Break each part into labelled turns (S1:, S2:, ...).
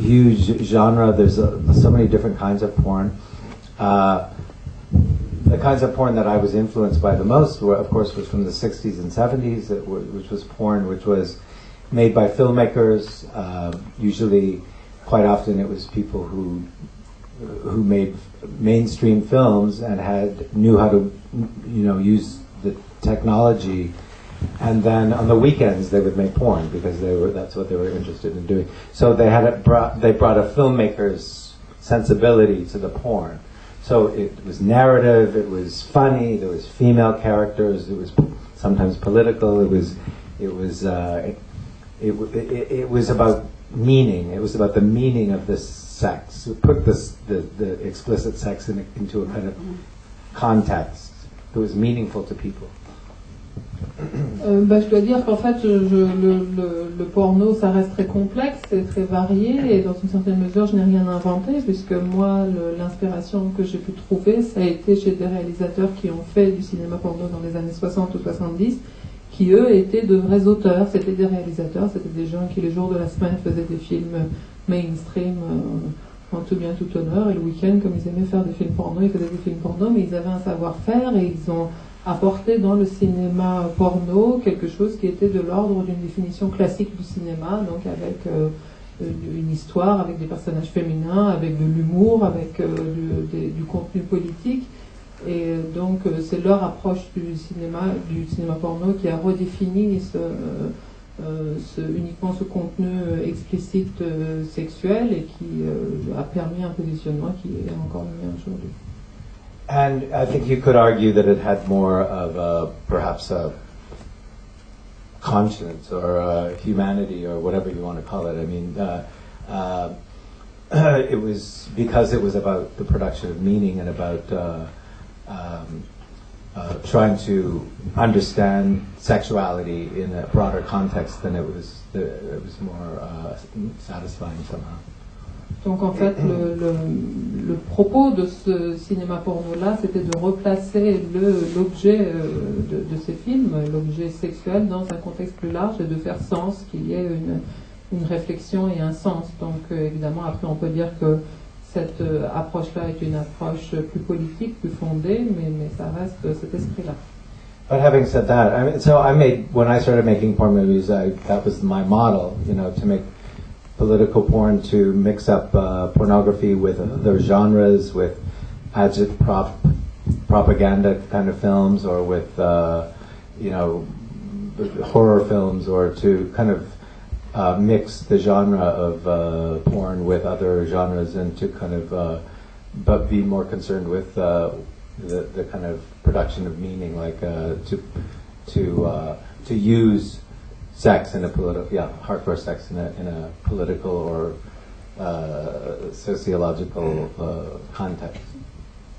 S1: huge genre. There's so many different kinds of porn. The kinds of porn that I was influenced by the most were, of course, was from the 60s and 70s, which was porn which was made by filmmakers. Usually, quite often, it was people who made mainstream films and knew how to, use the technology. And then on the weekends they would make porn because that's what they were interested in doing. So they brought a filmmaker's sensibility to the porn. So it was narrative, it was funny, there was female characters, it was sometimes political, it was about meaning. It was about the meaning of this sex. It put the explicit sex into a kind of context that was meaningful to people.
S2: Je dois dire qu'en fait, le porno, ça reste très complexe et très varié, et dans une certaine mesure, je n'ai rien inventé, puisque moi, l'inspiration que j'ai pu trouver, ça a été chez des réalisateurs qui ont fait du cinéma porno dans les années 60 ou 70, qui eux étaient de vrais auteurs, c'était des réalisateurs, c'était des gens qui les jours de la semaine faisaient des films mainstream en tout bien tout honneur, et le week-end, comme ils aimaient faire des films porno, ils faisaient des films porno, mais ils avaient un savoir-faire et ils ont apporté dans le cinéma porno quelque chose qui était de l'ordre d'une définition classique du cinéma, donc avec une histoire, avec des personnages féminins, avec de l'humour, avec du contenu politique. Et donc c'est leur approche du cinéma porno qui a redéfini uniquement ce contenu explicite sexuel et qui a permis un positionnement qui est encore le mien aujourd'hui.
S1: And I think you could argue that it had more of perhaps a conscience or a humanity or whatever you want to call it. I mean, it was because it was about the production of meaning and about trying to understand sexuality in a broader context than it was more satisfying somehow.
S2: Donc en fait, le propos de ce cinéma porno-là, c'était de replacer l'objet de ces films, l'objet sexuel, dans un contexte plus large et de faire sens, qu'il y ait une réflexion et un sens. Donc évidemment, après on peut dire que cette approche-là est une approche plus politique, plus fondée, mais ça reste cet esprit-là.
S1: But having said that, when I started making porn movies, that was my model, to make political porn, to mix up pornography with other genres, with propaganda kind of films, or with horror films, or to kind of mix the genre of porn with other genres, and to kind of but be more concerned with the kind of production of meaning, like to use sex in a hardcore sex in a political or sociological context.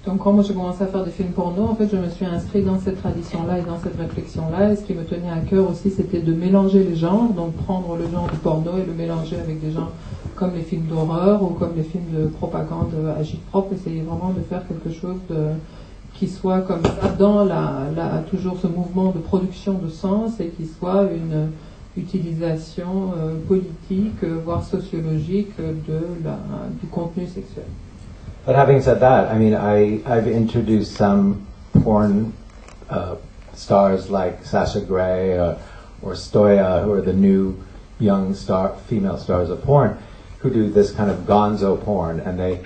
S2: Donc quand moi j'ai commencé à faire des films porno, en fait je me suis inscrit dans cette tradition-là et dans cette réflexion-là, et ce qui me tenait à cœur aussi c'était de mélanger les genres, donc prendre le genre du porno et le mélanger avec des genres comme les films d'horreur ou comme les films de propagande agite-propre, essayer vraiment de faire quelque chose qui soit comme ça dans toujours ce mouvement de production de sens, et qui soit une utilisation politique, voire sociologique du contenu sexuel.
S1: But having said that, I mean, I've introduced some porn stars like Sasha Grey or Stoya, who are the new young female stars of porn, who do this kind of gonzo porn, and they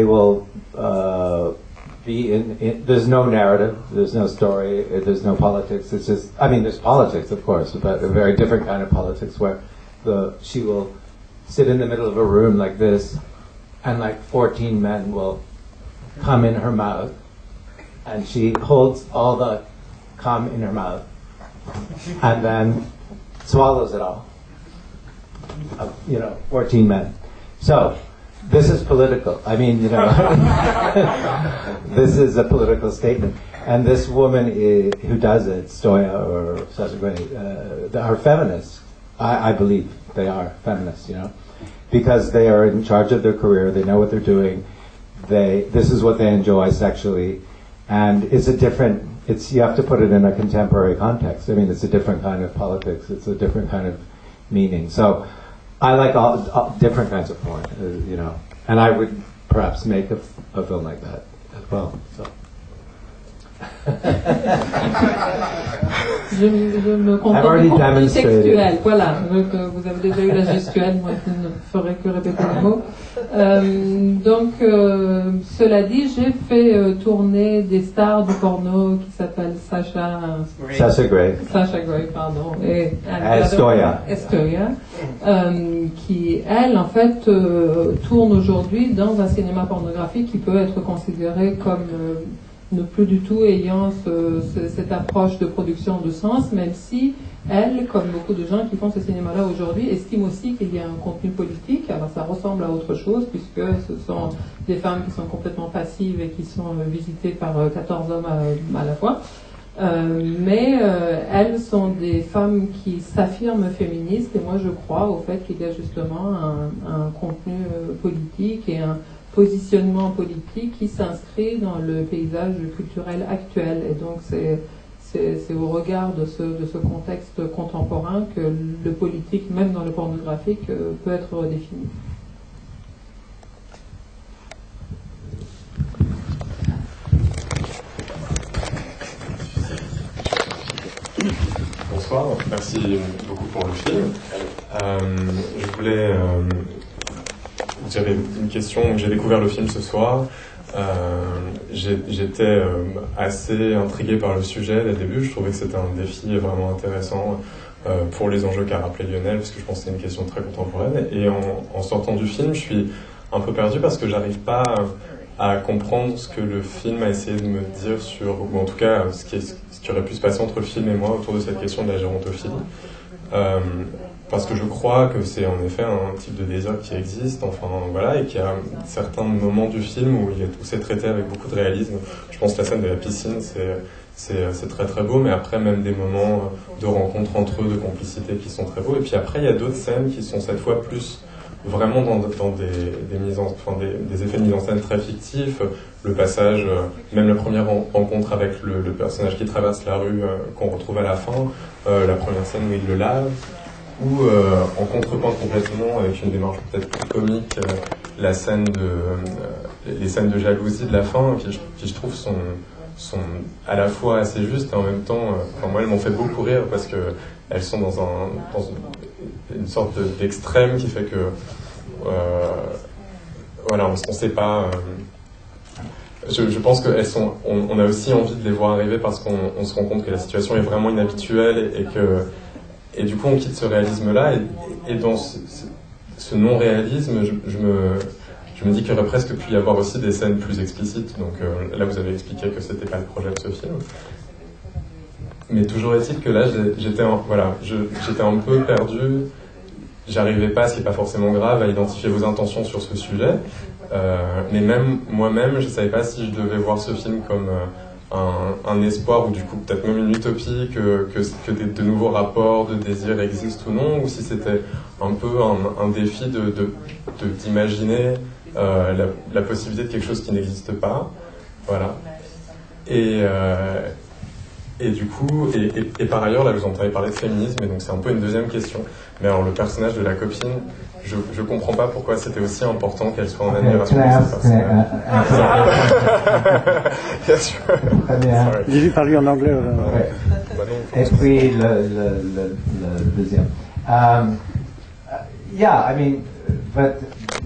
S1: will be there's no narrative, there's no story, there's no politics. It's just, I mean, there's politics, of course, but a very different kind of politics, where she will sit in the middle of a room like this, and like 14 men will come in her mouth, and she holds all the cum in her mouth, and then swallows it all. 14 men. So this is political. I mean, this is a political statement. And this woman who does it, Stoya or Sasha Grey, are feminists. I believe they are feminists, because they are in charge of their career. They know what they're doing. This is what they enjoy sexually, and you have to put it in a contemporary context. I mean, it's a different kind of politics. It's a different kind of meaning. So I like all different kinds of porn, you know, and I would perhaps make a film like that as well. So.
S2: Je me contente du contenu textuel. Voilà, donc vous avez déjà eu la gestuelle, moi je ne ferai que répéter le mot. Cela dit, j'ai fait tourner des stars du porno qui s'appellent Sasha Grey, pardon, et Estoya, qui elle en fait tourne aujourd'hui dans un cinéma pornographique qui peut être considéré comme ne plus du tout ayant cette approche de production de sens, même si elle, comme beaucoup de gens qui font ce cinéma-là aujourd'hui, estime aussi qu'il y a un contenu politique. Alors ça ressemble à autre chose, puisque ce sont des femmes qui sont complètement passives et qui sont visitées par 14 hommes à la fois. Mais elles sont des femmes qui s'affirment féministes, et moi je crois au fait qu'il y a justement un contenu politique et un positionnement politique qui s'inscrit dans le paysage culturel actuel. Et donc c'est au regard de ce contexte contemporain que le politique, même dans le pornographique, peut être redéfini.
S3: Bonsoir, merci beaucoup pour le film. Je voulais... J'avais une question, j'ai découvert le film ce soir. J'étais assez intrigué par le sujet dès le début. Je trouvais que c'était un défi vraiment intéressant pour les enjeux qu'a rappelé Lionel, parce que je pense que c'est une question très contemporaine. Et en sortant du film, je suis un peu perdu parce que j'arrive pas à comprendre ce que le film a essayé de me dire sur, ou en tout cas ce qui aurait pu se passer entre le film et moi autour de cette question de la gérontophilie. Parce que je crois que c'est en effet un type de désir qui existe, enfin voilà, et qu'il y a certains moments du film où c'est traité avec beaucoup de réalisme. Je pense que la scène de la piscine, c'est très très beau, mais après même des moments de rencontre entre eux, de complicité qui sont très beaux. Et puis après il y a d'autres scènes qui sont cette fois plus vraiment dans des effets de mise en scène très fictifs. Le passage, même la première rencontre avec le personnage qui traverse la rue qu'on retrouve à la fin, la première scène où il le lave, ou en contrepoint complètement avec une démarche peut-être plus comique, les scènes de jalousie de la fin qui je trouve sont à la fois assez justes et en même temps moi elles m'ont fait beaucoup rire parce que elles sont dans une sorte d'extrême qui fait que voilà, on sait pas. Je pense qu'elles sont. On a aussi envie de les voir arriver parce qu'on se rend compte que la situation est vraiment inhabituelle et du coup on quitte ce réalisme-là et dans ce non-réalisme, je me dis qu'il y aurait presque pu y avoir aussi des scènes plus explicites. Donc là vous avez expliqué que c'était pas le projet de ce film. Mais toujours est-il que là j'étais un peu perdu. J'arrivais pas, ce qui n'est pas forcément grave, à identifier vos intentions sur ce sujet. Mais même moi-même, je savais pas si je devais voir ce film comme un espoir ou du coup peut-être même une utopie que de nouveaux rapports de désir existent ou non, ou si c'était un peu un défi d'imaginer la possibilité de quelque chose qui n'existe pas. Voilà. Et du coup, et par ailleurs, là, je vous entendais parler de féminisme, et donc c'est un peu une deuxième question. Mais alors, le personnage de la copine, je comprends pas pourquoi c'était aussi important qu'elle soit en admiration de ce personnage. Bien sûr.
S1: Très bien.
S4: J'ai vu par lui en anglais.
S1: Ouais. Et puis le deuxième. Yeah, I mean, but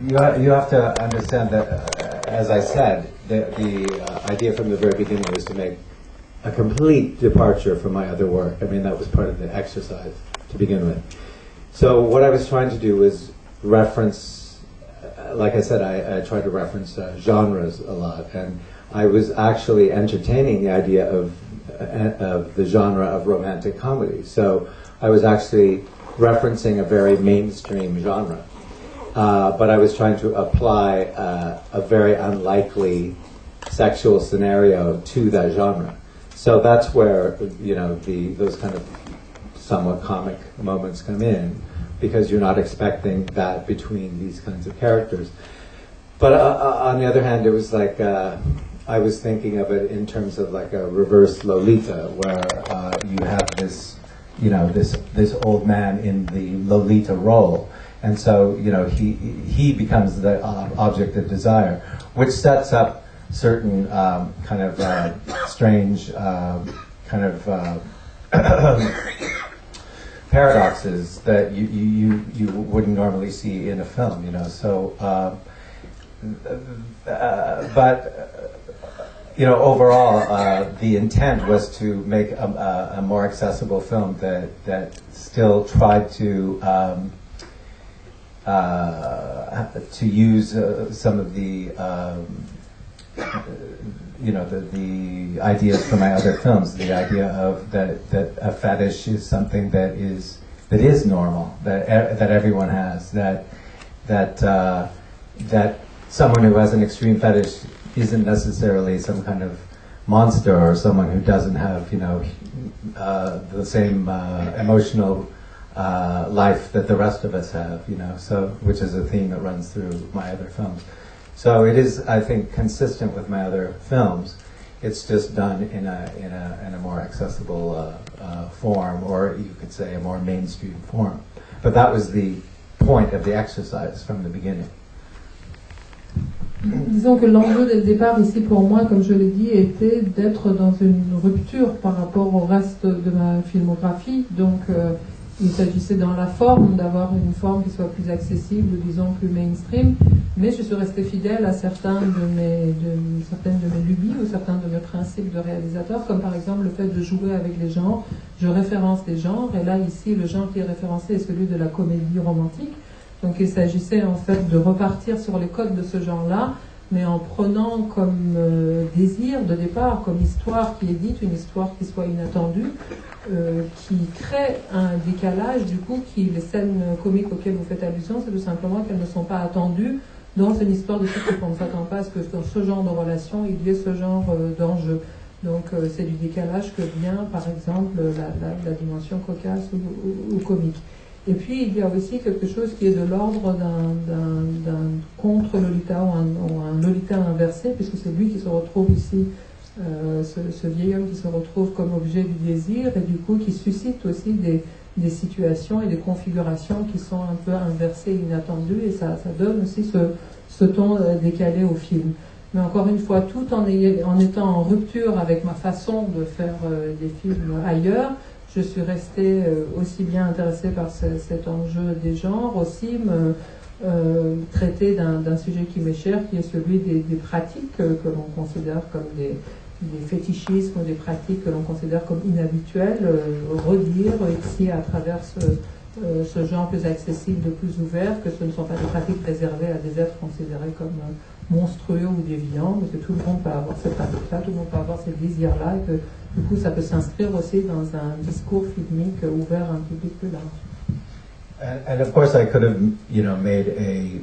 S1: you have to understand that, as I said, the idea from the very beginning was to make a complete departure from my other work. I mean, that was part of the exercise to begin with. So what I was trying to do was reference, like I said, I tried to reference genres a lot, and I was actually entertaining the idea of the genre of romantic comedy. So I was actually referencing a very mainstream genre, but I was trying to apply a very unlikely sexual scenario to that genre. So that's where, you know, those kind of somewhat comic moments come in, because you're not expecting that between these kinds of characters. But on the other hand, it was like I was thinking of it in terms of like a reverse Lolita, where you have this, you know, this old man in the Lolita role, And so, he becomes the object of desire, which sets up certain kind of strange kind of paradoxes that you wouldn't normally see in a film, So, overall, the intent was to make a more accessible film that still tried to use some of the the ideas from my other films. The idea of that a fetish is something that is normal, that everyone has. That someone who has an extreme fetish isn't necessarily some kind of monster or someone who doesn't have the same emotional life that the rest of us have, so which is a theme that runs through my other films. So it is, I think, consistent with my other films. It's just done in a more accessible form, or you could say a more mainstream form. But that was the point of the exercise from the beginning.
S2: Disons que l'enjeu dès le départ ici pour moi, comme je l'ai dit, était d'être dans une rupture par rapport au reste de ma filmographie. Donc il s'agissait dans la forme d'avoir une forme qui soit plus accessible, disons plus mainstream, mais je suis restée fidèle à certaines de mes lubies ou certains de mes principes de réalisateur, comme par exemple le fait de jouer avec les genres. Je référence des genres, et là ici le genre qui est référencé est celui de la comédie romantique. Donc il s'agissait en fait de repartir sur les codes de ce genre-là, mais en prenant comme désir de départ, comme histoire qui est dite, une histoire qui soit inattendue, qui crée un décalage, du coup, les scènes comiques auxquelles vous faites allusion, c'est tout simplement qu'elles ne sont pas attendues dans une histoire de ce type. On ne s'attend pas à ce que dans ce genre de relation, il y ait ce genre d'enjeu. Donc c'est du décalage que vient, par exemple, la dimension cocasse ou comique. Et puis il y a aussi quelque chose qui est de l'ordre d'un contre-Lolita ou un Lolita inversé, puisque c'est lui qui se retrouve ici, ce vieil homme qui se retrouve comme objet du désir, et du coup qui suscite aussi des situations et des configurations qui sont un peu inversées, inattendues, et ça donne aussi ce ton décalé au film. Mais encore une fois, tout en étant en rupture avec ma façon de faire des films ailleurs, je suis restée aussi bien intéressée par cet enjeu des genres, aussi traiter d'un sujet qui m'est cher, qui est celui des pratiques que l'on considère comme des fétichismes, des pratiques que l'on considère comme inhabituelles, redire ici à travers ce genre plus accessible, plus ouvert, que ce ne sont pas des pratiques réservées à des êtres considérés comme monstrueux ou déviants, mais que tout le monde peut avoir cette pratique-là, tout le monde peut avoir ces désirs-là, et que du coup ça peut s'inscrire aussi dans un discours filmique ouvert à un public plus large.
S1: And of course I could have, made a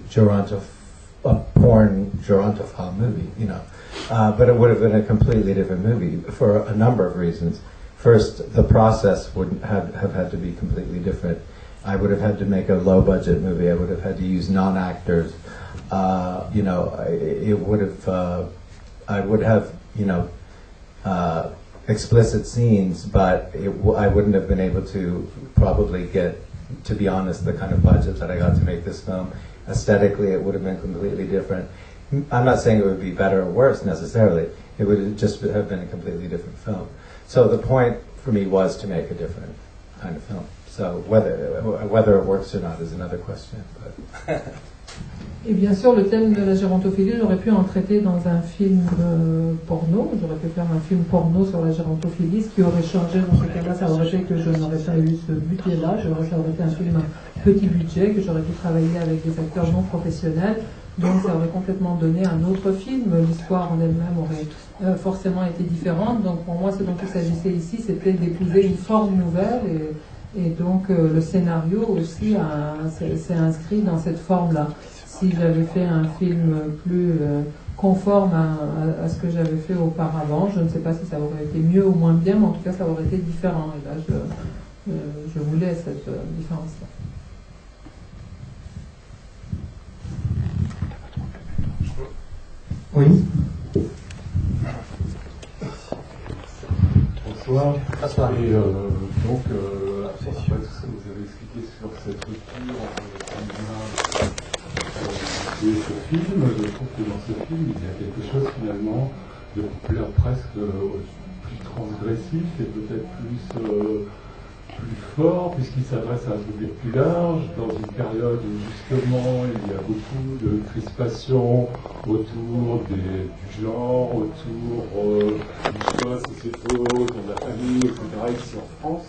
S1: porn gerontophile movie, but it would have been a completely different movie for a number of reasons. First, the process would have had to be completely different. I would have had to make a low-budget movie. I would have had to use non-actors. It would have. I would have, explicit scenes, but I wouldn't have been able to probably get, to be honest, the kind of budget that I got to make this film. Aesthetically, it would have been completely different. I'm not saying it would be better or worse necessarily. It would just have been a completely different film. So the point for me was to make a different kind of film. So whether it works or not is another question. But
S2: Et bien sûr, le thème de la gérontophilie, j'aurais pu en traiter dans un film porno. J'aurais pu faire un film porno sur la gérontophilie. Ce qui aurait changé dans ce cas-là, ça aurait fait que je n'aurais pas eu ce budget-là. Ça aurait été un film à petit budget, que j'aurais pu travailler avec des acteurs non professionnels. Donc ça aurait complètement donné un autre film. L'histoire en elle-même aurait forcément été différente. Donc pour moi, ce dont il s'agissait ici, c'était d'épouser une forme nouvelle. Et donc le scénario aussi s'est inscrit dans cette forme-là. Si j'avais fait un film plus conforme à ce que j'avais fait auparavant, je ne sais pas si ça aurait été mieux ou moins bien, mais en tout cas ça aurait été différent. Et là, je voulais cette différence-là.
S4: Oui. Bonsoir.
S1: Bonsoir.
S4: Et donc, après, vous avez expliqué sur cette rupture entre Et ce film, je trouve que dans ce film, il y a quelque chose finalement de presque plus transgressif et peut-être plus fort, puisqu'il s'adresse à un public plus large, dans une période où justement il y a beaucoup de crispation autour du genre, autour du choix sociétaux, autour de la famille, etc. Ici en France,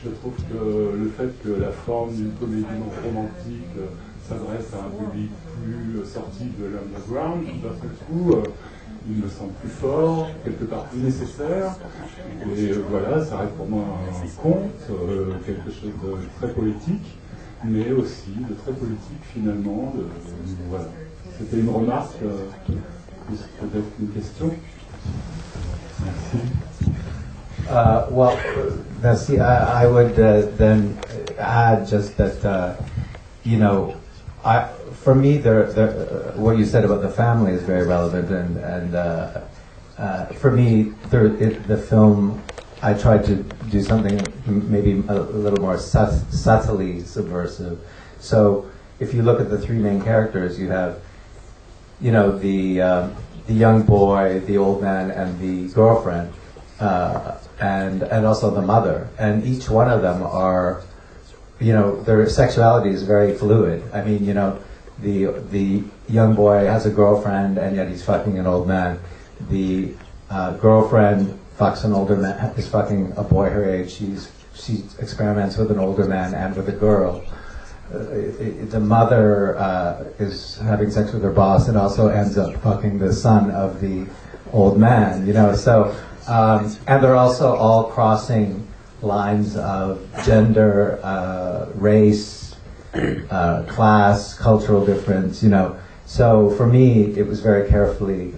S4: je trouve que le fait que la forme d'une comédie non romantique s'adresse à un public plus sorti de l'underground, d'un seul coup, il me semble plus fort, quelque part plus nécessaire. Et voilà, ça reste pour moi un conte, quelque chose de très poétique, mais aussi de très politique finalement. Voilà. C'était une remarque, plus peut-être une question. Merci.
S1: Well, Nancy, I would then add just that, for me, what you said about the family is very relevant, and for me, the film, I tried to do something maybe a little more subtly subversive. So, if you look at the three main characters, you have, the young boy, the old man, and the girlfriend, and also the mother, and each one of them are, their sexuality is very fluid. I mean, the young boy has a girlfriend and yet he's fucking an old man. The girlfriend fucks an older man, is fucking a boy her age. She experiments with an older man and with a girl. The mother is having sex with her boss and also ends up fucking the son of the old man. So and they're also all crossing lines of gender, race, class, cultural difference, So for me, it was very carefully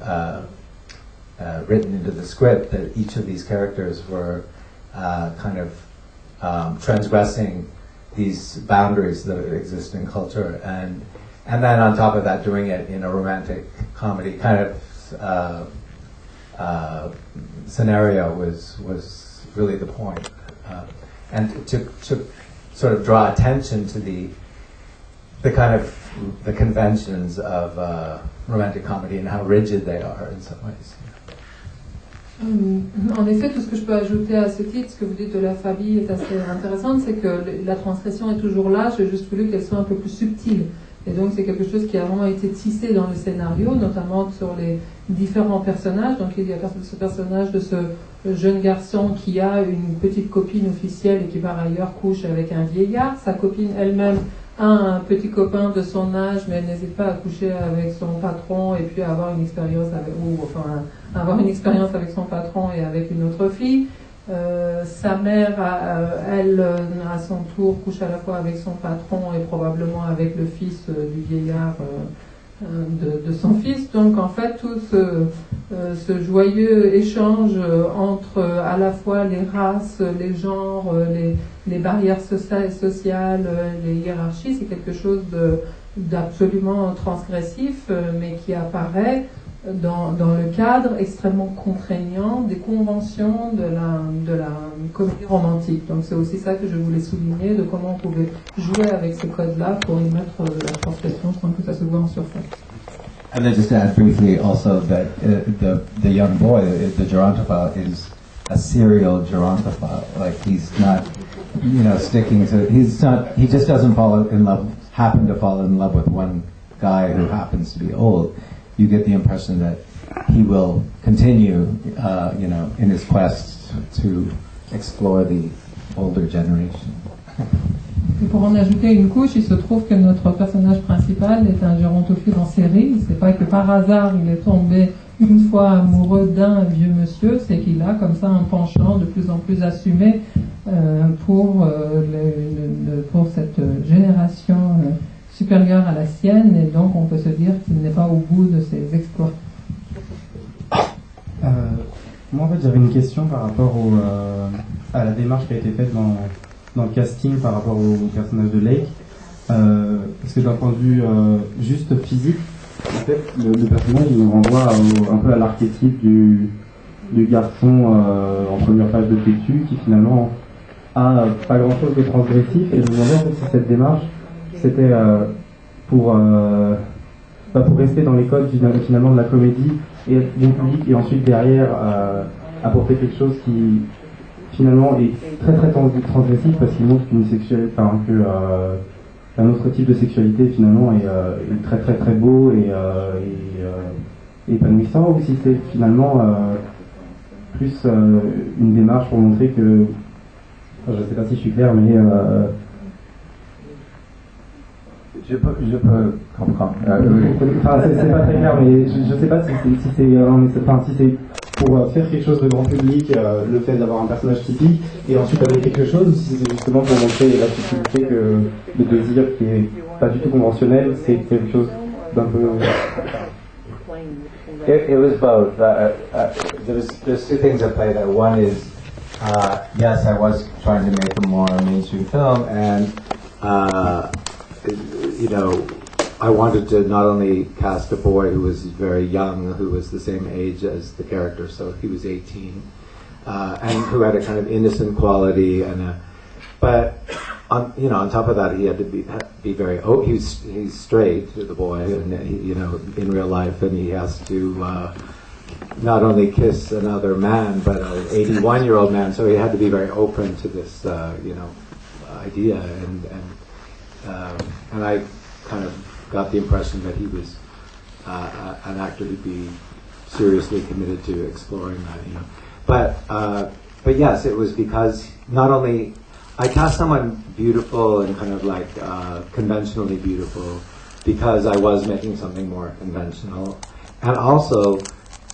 S1: written into the script that each of these characters were kind of transgressing these boundaries that exist in culture, and then on top of that, doing it in a romantic comedy kind of scenario was really the point, and to sort of draw attention to the kind of the conventions of romantic comedy and how rigid they are in some ways.
S2: En effet, tout ce que je peux ajouter à ce titre, ce que vous dites de la famille est assez intéressant, c'est que la transgression est toujours là, j'ai juste voulu qu'elle soit un peu plus subtile. Et donc c'est quelque chose qui a vraiment été tissé dans le scénario, notamment sur les différents personnages. Donc il y a ce personnage de ce jeune garçon qui a une petite copine officielle et qui par ailleurs couche avec un vieillard. Sa copine elle-même a un petit copain de son âge, mais elle n'hésite pas à coucher avec son patron et puis à avoir une expérience avoir une expérience avec son patron et avec une autre fille. Sa mère, elle, à son tour, couche à la fois avec son patron et probablement avec le fils du vieillard de son fils. Donc en fait, tout ce joyeux échange entre à la fois les races, les genres, les barrières sociales, les hiérarchies, c'est quelque chose d'absolument transgressif, mais qui apparaît dans le cadre extrêmement contraignant des conventions de la comédie romantique. Donc c'est aussi ça que je voulais souligner, de comment on pouvait jouer avec ce code-là pour y mettre de la transgression sans que ça se voit en surface.
S1: And then just to add briefly also that the young boy, the gerontophile, is a serial gerontophile. Like he's not, sticking to, he just doesn't happen to fall in love with one guy who happens to be old. You get the impression that he will continue, in his quest to explore the older generation.
S2: Et pour en ajouter une couche, il se trouve que notre personnage principal est un gérontophile en série. C'est pas que par hasard il est tombé une fois amoureux d'un vieux monsieur, c'est qu'il a comme ça un penchant de plus en plus assumé pour cette génération supérieure à la sienne, et donc on peut se dire qu'il n'est pas au bout de ses exploits.
S5: Moi en fait j'avais une question par rapport à la démarche qui a été faite dans le casting par rapport au personnage de Lake, parce que d'un point de vue juste physique, en fait le personnage il nous renvoie un peu à l'archétype du garçon en première page de Tétu qui finalement a pas grand chose de transgressif, et je me demandais en fait si cette démarche c'était pour pour rester dans les codes finalement de la comédie et être bon public, et ensuite derrière apporter quelque chose qui finalement est très très transgressif parce qu'il montre qu'une sexualité, un autre type de sexualité finalement est très très très beau et épanouissant, ou si c'est finalement plus une démarche pour montrer que, je ne sais pas si je suis clair, mais
S1: je peux comprendre.
S5: c'est pas très clair, mais je ne sais pas si c'est pour faire quelque chose de grand public, le fait d'avoir un personnage typique, et ensuite amener quelque chose, ou si c'est justement pour montrer la subtilité que le désir qui est pas du tout conventionnel, c'est quelque chose d'un peu...
S1: It was both. There's two things at play there. One is, yes, I was trying to make a more mainstream film, and I wanted to not only cast a boy who was very young, who was the same age as the character, so he was 18, and who had a kind of innocent quality, but on top of that, he had to be very. He's straight, the boy, and in real life, and he has to not only kiss another man, but an 81-year-old man. So he had to be very open to this, idea, and I kind of got the impression that he was an actor who'd be seriously committed to exploring that, But yes, it was because not only I cast someone beautiful and kind of like conventionally beautiful because I was making something more conventional, and also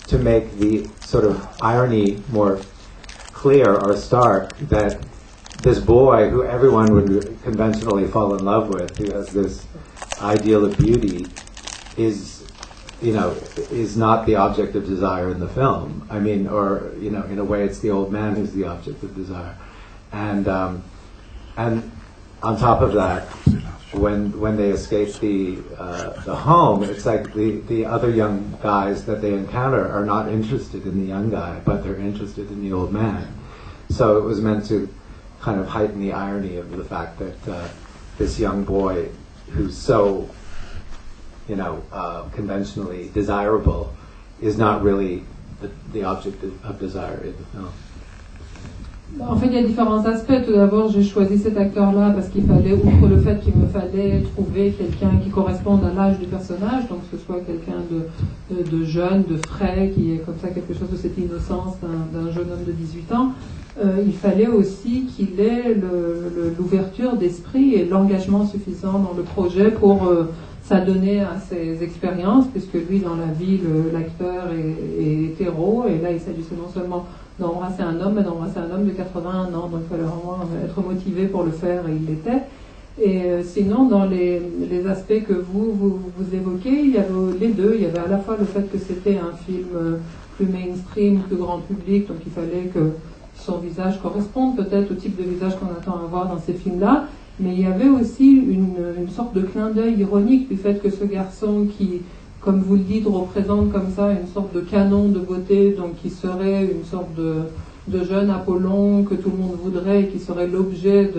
S1: to make the sort of irony more clear or stark that this boy who everyone would conventionally fall in love with, who has this ideal of beauty, is not the object of desire in the film. I mean, or in a way, it's the old man who's the object of desire, and on top of that, when they escape the home, it's like the other young guys that they encounter are not interested in the young guy, but they're interested in the old man. So it was meant to kind of heighten the irony of the fact that this young boy, who's so conventionally desirable, is not really the object of desire in the film.
S2: En fait, il y a différents aspects. Tout d'abord, j'ai choisi cet acteur-là parce qu'il fallait, outre le fait qu'il me fallait trouver quelqu'un qui corresponde à l'âge du personnage, donc que ce soit quelqu'un de jeune, de frais, qui est comme ça quelque chose de cette innocence d'un jeune homme de 18 ans, il fallait aussi qu'il ait l'ouverture d'esprit et l'engagement suffisant dans le projet pour s'adonner à ses expériences, puisque lui, dans la vie, l'acteur est hétéro, et là, il s'agissait non seulement d'embrasser un homme, mais d'embrasser un homme de 81 ans, donc il fallait vraiment être motivé pour le faire, et il l'était. Et sinon, dans les aspects que vous évoquez, il y avait les deux. Il y avait à la fois le fait que c'était un film plus mainstream, plus grand public, donc il fallait que son visage corresponde peut-être au type de visage qu'on attend à voir dans ces films-là, mais il y avait aussi une sorte de clin d'œil ironique du fait que ce garçon qui, comme vous le dites, représente comme ça une sorte de canon de beauté, donc qui serait une sorte de jeune Apollon que tout le monde voudrait et qui serait l'objet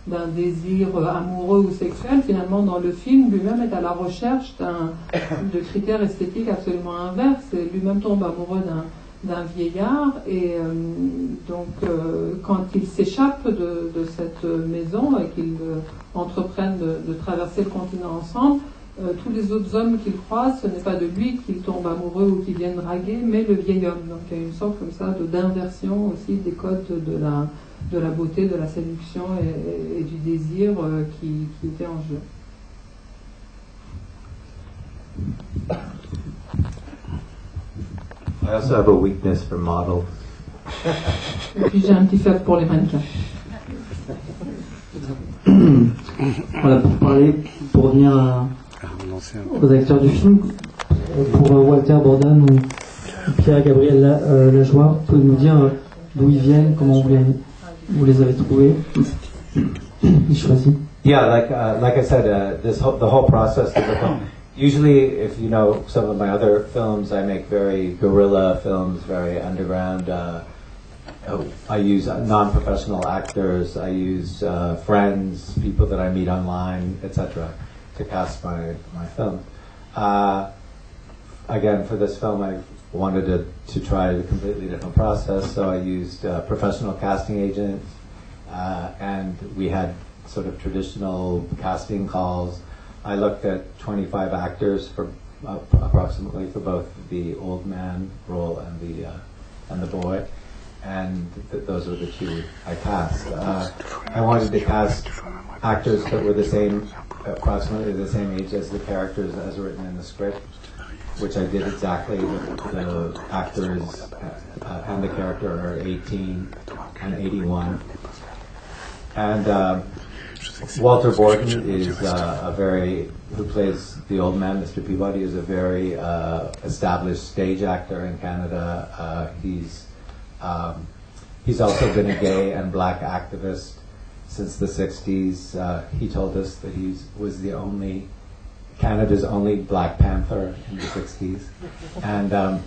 S2: d'un désir amoureux ou sexuel. Finalement, dans le film, lui-même est à la recherche de critères esthétiques absolument inverses, et lui-même tombe amoureux d'un vieillard, et donc quand ils s'échappent de cette maison et qu'ils entreprennent de traverser le continent ensemble, tous les autres hommes qu'ils croisent, ce n'est pas de lui qu'ils tombent amoureux ou qu'ils viennent draguer, mais le vieil homme. Donc il y a une sorte comme ça d'inversion aussi des codes de la beauté, de la séduction et du désir qui était en jeu.
S1: I also have a weakness for models.
S2: Et puis j'ai un petit faible pour les mannequins.
S6: Voilà, pour revenir aux acteurs du film, pour Walter Borden ou Pierre-Gabriel Lajoie, vous pouvez nous dire d'où ils viennent, comment vous les avez trouvés, ils choisissent.
S1: Yeah, like I said, the whole process of the film. Usually, if you know some of my other films, I make very guerrilla films, very underground. I use non-professional actors. I use friends, people that I meet online, etc., to cast my film. Again, for this film, I wanted to try a completely different process, so I used professional casting agents, and we had sort of traditional casting calls. I looked at 25 actors for approximately for both the old man role and the boy, and those were the two I cast. I wanted to cast actors that were approximately the same age as the characters as written in the script, which I did exactly. The actors and the character are 18 and 81. And Walter Borden is who plays the old man, Mr. Peabody, is a very established stage actor in Canada. He's also been a gay and black activist since the 60s. He told us that he was Canada's only Black Panther in the 60s. And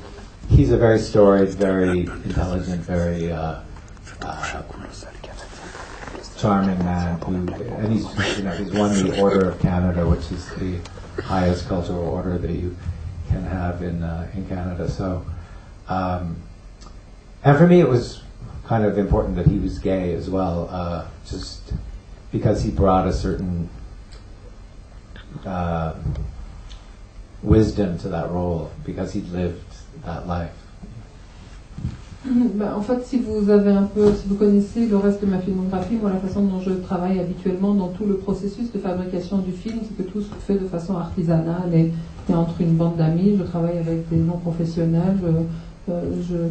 S1: he's a very storied, very intelligent, very charming man and he's won the Order of Canada, which is the highest cultural order that you can have in Canada. So, and for me, it was kind of important that he was gay as well, just because he brought a certain wisdom to that role, because he lived that life.
S2: En fait, si vous connaissez le reste de ma filmographie, moi, la façon dont je travaille habituellement dans tout le processus de fabrication du film, c'est que tout se fait de façon artisanale et entre une bande d'amis. Je travaille avec des non-professionnels. Je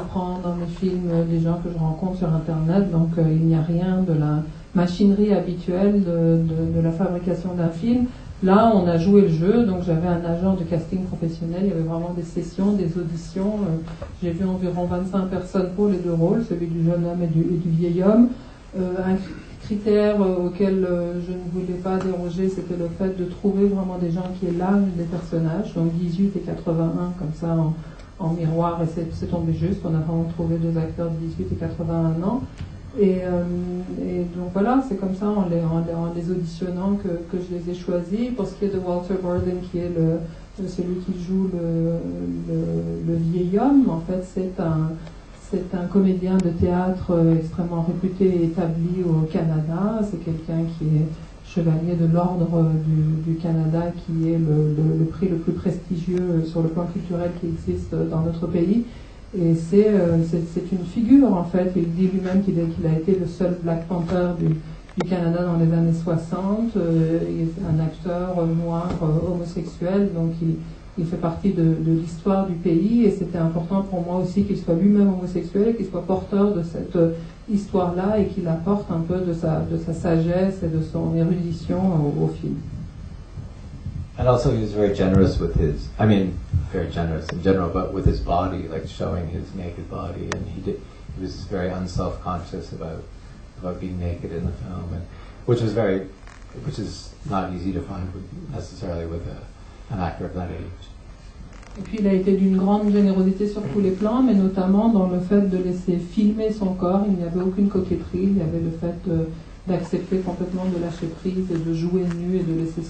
S2: prends dans mes films des gens que je rencontre sur Internet, donc il n'y a rien de la machinerie habituelle de la fabrication d'un film. Là, on a joué le jeu, donc j'avais un agent de casting professionnel, il y avait vraiment des sessions, des auditions. J'ai vu environ 25 personnes pour les deux rôles, celui du jeune homme et du vieil homme. Un critère auquel je ne voulais pas déroger, c'était le fait de trouver vraiment des gens qui aient l'âge des personnages, donc 18 et 81, comme ça en miroir, et c'est tombé juste. On a vraiment trouvé deux acteurs de 18 et 81 ans. Et donc voilà, c'est comme ça, en les auditionnant que je les ai choisis. Pour ce qui est de Walter Borden, qui est celui qui joue le vieil homme, en fait, c'est un comédien de théâtre extrêmement réputé et établi au Canada. C'est quelqu'un qui est chevalier de l'Ordre du Canada, qui est le prix le plus prestigieux sur le plan culturel qui existe dans notre pays. Et c'est une figure, en fait. Il dit lui-même qu'il a été le seul Black Panther du Canada dans les années 60. Il est un acteur noir homosexuel, donc il fait partie de l'histoire du pays. Et c'était important pour moi aussi qu'il soit lui-même homosexuel et qu'il soit porteur de cette histoire-là et qu'il apporte un peu de sa sagesse et de son érudition au film.
S1: And also he was very generous with very generous in general, but with his body, like showing his naked body, and he was very unself-conscious about being naked in the film, and which is not easy to find necessarily with an actor of that age.
S2: Et puis il a été d'une grande générosité sur tous les plans, mais notamment dans le fait de laisser filmer son corps. Il n'y avait aucune coquetterie, il y avait le fait d'accepter complètement de lâcher prise et de jouer nu et de laisser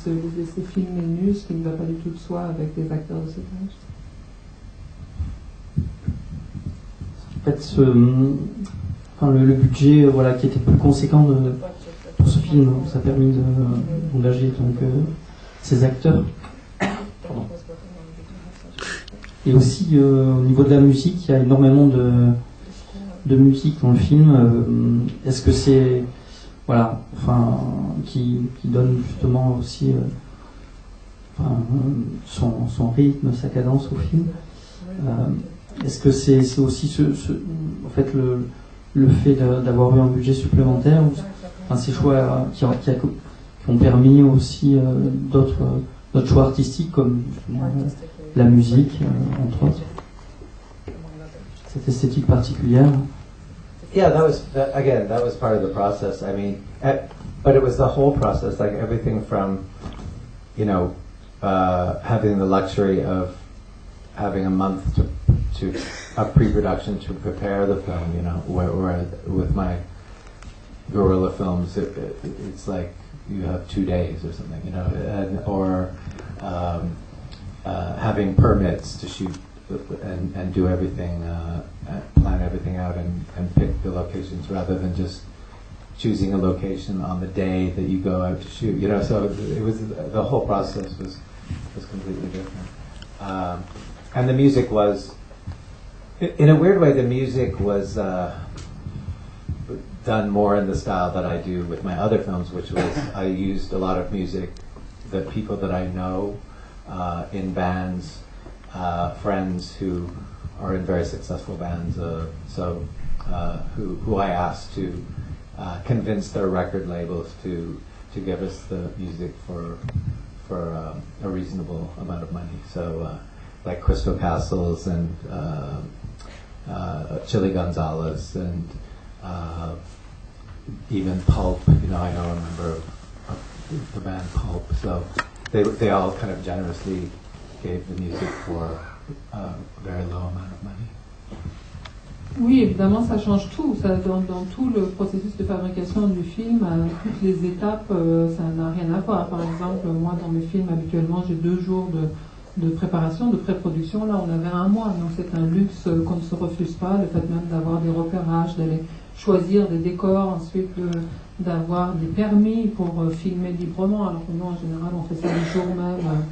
S2: filmer nu, ce qui ne va pas du tout de soi avec des acteurs de cet âge.
S6: En fait, le budget qui était plus conséquent pour ce film, ça a permis d'engager ces acteurs. Pardon. Et aussi au niveau de la musique, il y a énormément de musique dans le film. Est-ce que c'est qui donne justement aussi son rythme, sa cadence au film. Est-ce que c'est aussi en fait le fait d'avoir eu un budget supplémentaire, ou ces choix qui ont permis aussi d'autres choix artistiques comme la musique, entre autres, cette esthétique particulière?
S1: Yeah, that was part of the process. I mean, but it was the whole process, like everything from, having the luxury of having a month of pre-production to prepare the film, where with my guerrilla films, it's like you have 2 days or something, having permits to shoot and do everything, plan everything out and pick the locations rather than just choosing a location on the day that you go out to shoot. You know, so it was the whole process was completely different. And the music was, in a weird way, the music was done more in the style that I do with my other films, which was I used a lot of music that people that I know in bands, friends who are in very successful bands, who I asked to convince their record labels to give us the music for a reasonable amount of money. So like Crystal Castles and Chili Gonzalez and even Pulp. You know, I know a member of the band Pulp. So they all kind of generously gave the music for a very low amount of money.
S2: Oui, évidemment, ça change tout. Ça, dans tout le processus de fabrication du film, à toutes les étapes, ça n'a rien à voir. Par exemple, moi, dans mes films, habituellement, j'ai 2 jours de préparation, de pré-production. Là, on avait 1 mois. Donc, c'est un luxe qu'on ne se refuse pas. Le fait même d'avoir des repérages, d'aller choisir des décors, ensuite d'avoir des permis pour filmer librement. Alors que nous, en général, on fait ça le jour même.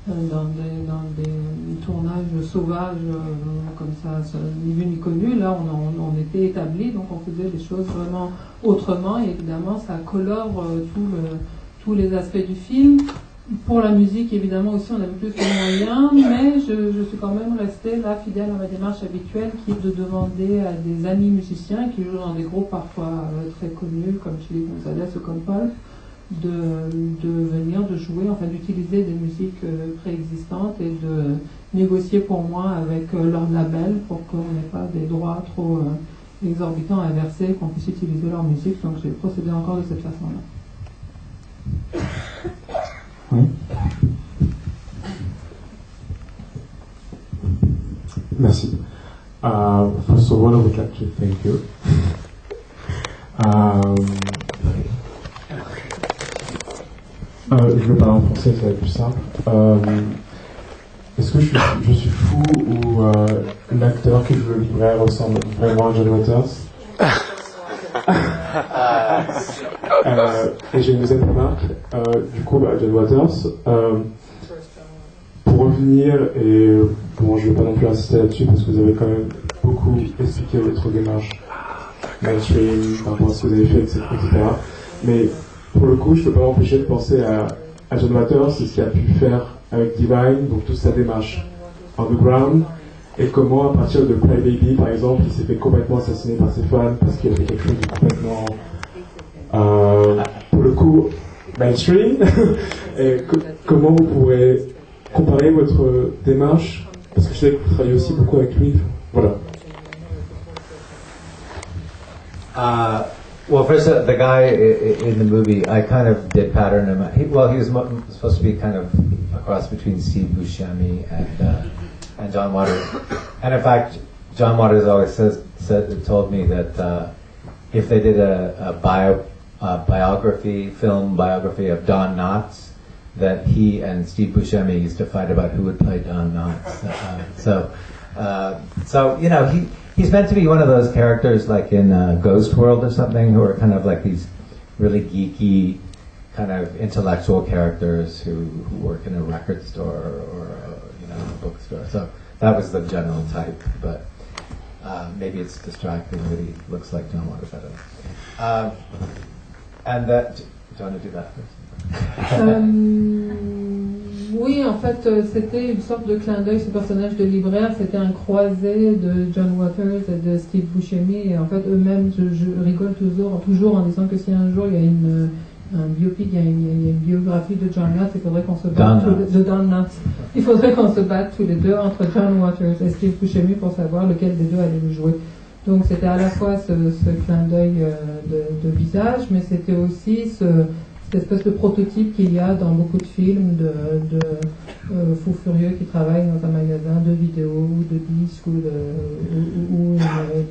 S2: Dans des tournages sauvages comme ça, ni vu ni connu. Là, on était établi, donc on faisait les choses vraiment autrement, et évidemment, ça colore tous les aspects du film. Pour la musique, évidemment, aussi, on avait plus de moyens, mais je suis quand même restée là, fidèle à ma démarche habituelle, qui est de demander à des amis musiciens qui jouent dans des groupes parfois très connus, comme Chili Gonzalez ou comme Paul, de venir, de jouer, enfin d'utiliser des musiques préexistantes et de négocier pour moi avec leur label pour qu'on n'ait pas des droits trop exorbitants à verser, qu'on puisse utiliser leur musique. Donc j'ai procédé encore de cette façon-là.
S7: Oui. Merci. First of all, I would like to thank you. Je vais parler en français, ça va être plus simple. Est-ce que je suis fou ou l'acteur qui joue le libraire ressemble vraiment à John Waters? Et j'ai une deuxième remarque. Du coup, John Waters, pour revenir, et bon, je ne vais pas non plus insister là-dessus parce que vous avez quand même beaucoup expliqué votre démarche mainstream, par rapport à ce que vous avez fait, etc. Mais pour le coup, je ne peux pas m'empêcher de penser à John Waters, c'est ce qu'il a pu faire avec Divine, donc toute sa démarche underground, et comment, à partir de Cry Baby, par exemple, il s'est fait complètement assassiner par ses fans parce qu'il a fait quelque chose de complètement, pour le coup, mainstream. Et comment vous pourrez comparer votre démarche, parce que je sais que vous travaillez aussi beaucoup avec lui. Voilà.
S1: Well, first, the guy in the movie, I kind of did pattern him. He was supposed to be kind of a cross between Steve Buscemi and John Waters. And in fact, John Waters always told me that if they did a film biography of Don Knotts, that he and Steve Buscemi used to fight about who would play Don Knotts. So you know, he's meant to be one of those characters like in Ghost World or something, who are kind of like these really geeky, kind of intellectual characters who work in a record store or a bookstore. So that was the general type, but maybe it's distracting that he looks like John Waters. I don't know. And that, do you want to do that first?
S2: Oui, en fait, c'était une sorte de clin d'œil, ce personnage de libraire, c'était un croisé de John Waters et de Steve Buscemi, et en fait, eux-mêmes, je rigole toujours en disant que si un jour il y a un biopic, il y a une biographie de John Knotts, il faudrait qu'on se batte il faudrait qu'on se batte tous les deux entre John Waters et Steve Buscemi pour savoir lequel des deux allait le jouer. Donc c'était à la fois ce clin d'œil de visage, mais c'était aussi cette espèce de prototype qu'il y a dans beaucoup de films de fous furieux qui travaillent dans un magasin de vidéos ou de disques ou une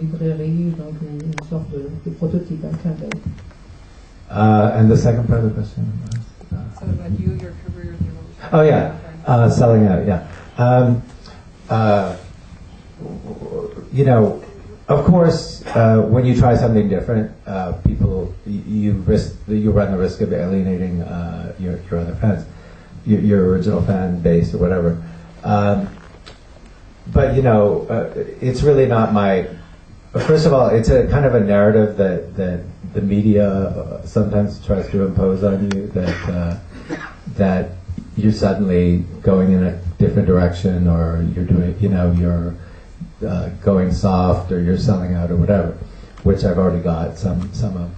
S2: librairie, donc une sorte de prototype, un clin d'œil.
S1: And the second part of the question was?
S2: So about you, your career,
S1: Oh yeah, selling out, yeah. You know, of course, when you try something different, you run the risk of alienating your other fans, your original fan base or whatever. But you know, it's really not my. First of all, it's a kind of a narrative that the media sometimes tries to impose on you, that you're suddenly going in a different direction, or you're doing, you know, you're going soft, or you're selling out, or whatever, which I've already got some of.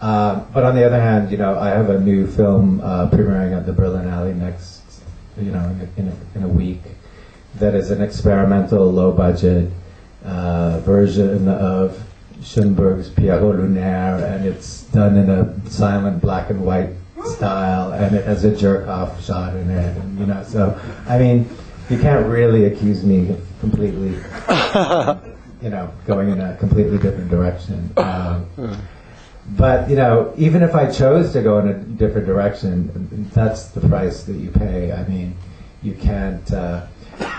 S1: But on the other hand, you know, I have a new film premiering at the Berlinale next, you know, in a week, that is an experimental, low-budget version of Schoenberg's Pierrot Lunaire, and it's done in a silent black and white style, and it has a jerk-off shot in it, and, you know, so, I mean, you can't really accuse me of completely, you know, going in a completely different direction. But, you know, even if I chose to go in a different direction, that's the price that you pay. I mean, you can't,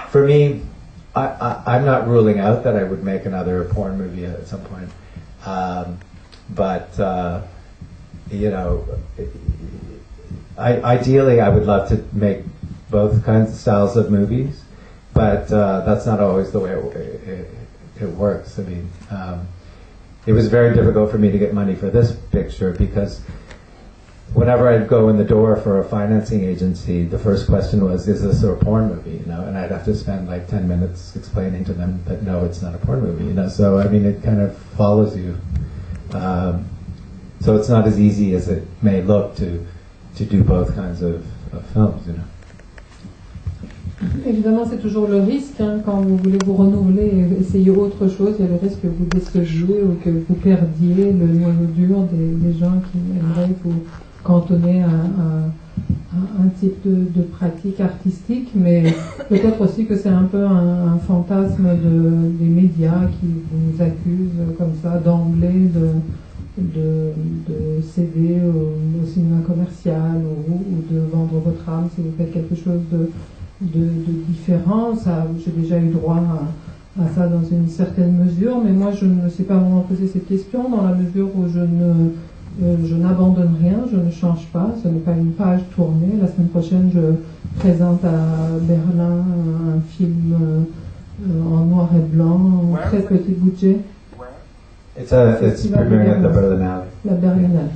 S1: for me, I'm not ruling out that I would make another porn movie at some point. But you know, ideally I would love to make both kinds of styles of movies, but that's not always the way it works. I mean, it was very difficult for me to get money for this picture, because whenever I'd go in the door for a financing agency, the first question was, is this a porn movie, you know? And I'd have to spend like 10 minutes explaining to them that no, it's not a porn movie, you know? So, I mean, it kind of follows you. So it's not as easy as it may look to do both kinds of films, you know?
S2: Évidemment, c'est toujours le risque, hein, quand vous voulez vous renouveler et essayer autre chose, il y a le risque que vous déceviez ou que vous perdiez le noyau dur des gens qui aimeraient vous cantonner à un type de pratique artistique, mais peut-être aussi que c'est un peu un fantasme des médias qui vous accusent comme ça d'emblée de céder au cinéma commercial ou de vendre votre âme si vous faites quelque chose de différent. J'ai déjà eu droit à ça dans une certaine mesure, mais moi je ne me suis pas vraiment posé cette question, dans la mesure où je n'abandonne rien, je ne change pas, ce n'est pas une page tournée. La semaine prochaine, je présente à Berlin un film en noir et blanc, très petit budget.
S1: It's premiering at the Berlinale.
S2: La Berlinale.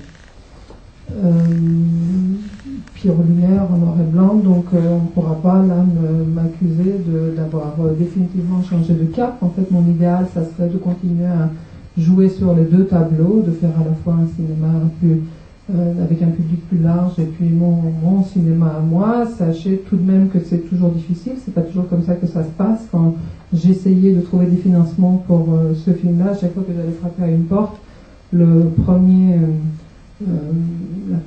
S2: Pierrot Lunaire en noir et blanc, donc on ne pourra pas là m'accuser d'avoir définitivement changé de cap. En fait, mon idéal, ça serait de continuer à jouer sur les deux tableaux, de faire à la fois un cinéma plus, avec un public plus large et puis mon cinéma à moi. Sachez tout de même que c'est toujours difficile, c'est pas toujours comme ça que ça se passe. Quand j'essayais de trouver des financements pour ce film-là, à chaque fois que j'allais frapper à une porte, la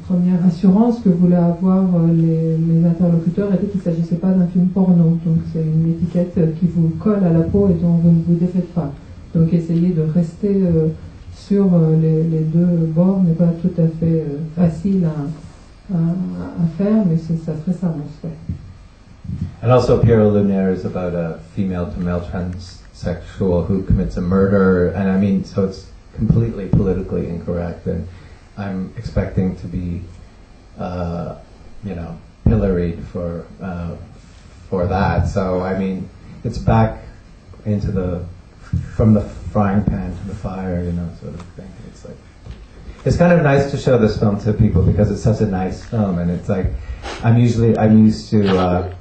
S2: première assurance que voulaient avoir mes interlocuteurs était qu'il ne s'agissait pas d'un film porno. Donc c'est une étiquette qui vous colle à la peau et dont vous ne vous défaites pas. Donc essayer de rester sur les deux bords n'est pas tout à fait facile à faire, mais ça serait ça mon souhait.
S1: And also Pierrot Lunaire is about a female-to-male transsexual who commits a murder, and I mean, so it's completely politically incorrect, and I'm expecting to be, you know, pilloried for that. So I mean, it's back into from the frying pan to the fire, you know, sort of thing. It's kind of nice to show this film to people because it's such a nice film, and it's like I'm used to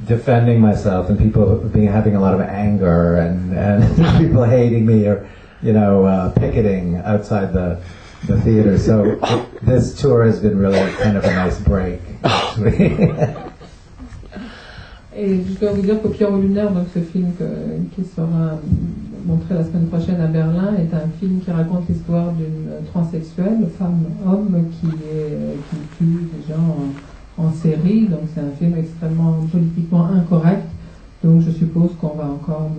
S1: defending myself and people having a lot of anger and people hating me or, you know, picketing outside the theater. So this tour has been really kind of a nice break, actually.
S2: Et je dois vous dire que Pierrot Lunaire, donc ce film qui sera montré la semaine prochaine à Berlin, est un film qui raconte l'histoire d'une transsexuelle, femme-homme, qui tue des gens en série. Donc c'est un film extrêmement politiquement incorrect. Donc je suppose qu'on va encore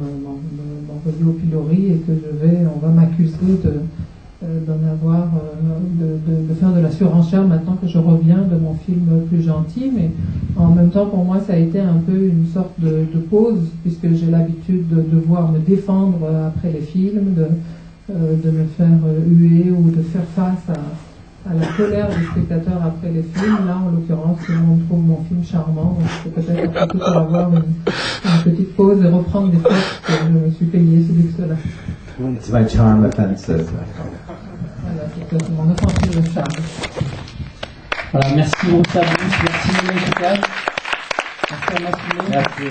S2: m'envoyer au pilori et que on va m'accuser d'en avoir, de faire de la surenchère maintenant que je reviens de mon film plus gentil, mais en même temps pour moi ça a été un peu une sorte de pause, puisque j'ai l'habitude de devoir me défendre après les films, de me faire huer ou de faire face à la colère des spectateurs après les films. Là, en l'occurrence, tout le monde trouve mon film charmant, donc c'est peut-être un peu pour avoir une petite pause et reprendre des forces que je me suis payé ce luxe-là.
S1: It's my charm offensive.
S2: Voilà, c'est mon offensive de charme.
S6: Voilà, merci beaucoup à vous, merci Mélanie, merci à Massimo.
S1: Merci.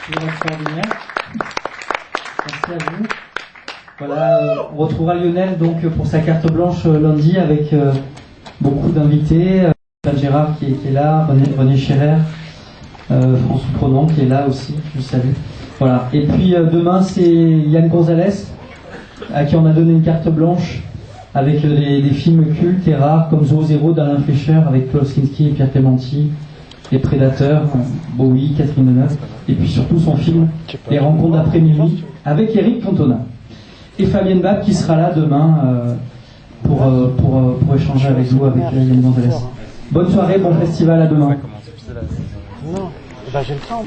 S6: C'est extraordinaire. Merci à vous. Voilà, on retrouvera Lionel donc pour sa carte blanche lundi avec beaucoup d'invités. Stéphane Gérard qui est là, René Scherer, François Pronon qui est là aussi, je le salue. Voilà. Et puis demain c'est Yann Gonzalez à qui on a donné une carte blanche avec des films cultes et rares comme Zoo Zero d'Alain Fleischer avec Klaus Kinski et Pierre Clementi, Les Prédateurs, Bowie, Catherine Deneuve, et puis surtout son film Les Rencontres d'après-minuit avec Eric Cantona. Et Fabienne Bab qui sera là demain pour échanger avec vous, avec Yann Gonzalez. Bonne soirée, bon festival, à demain.
S8: Non, j'ai le temps.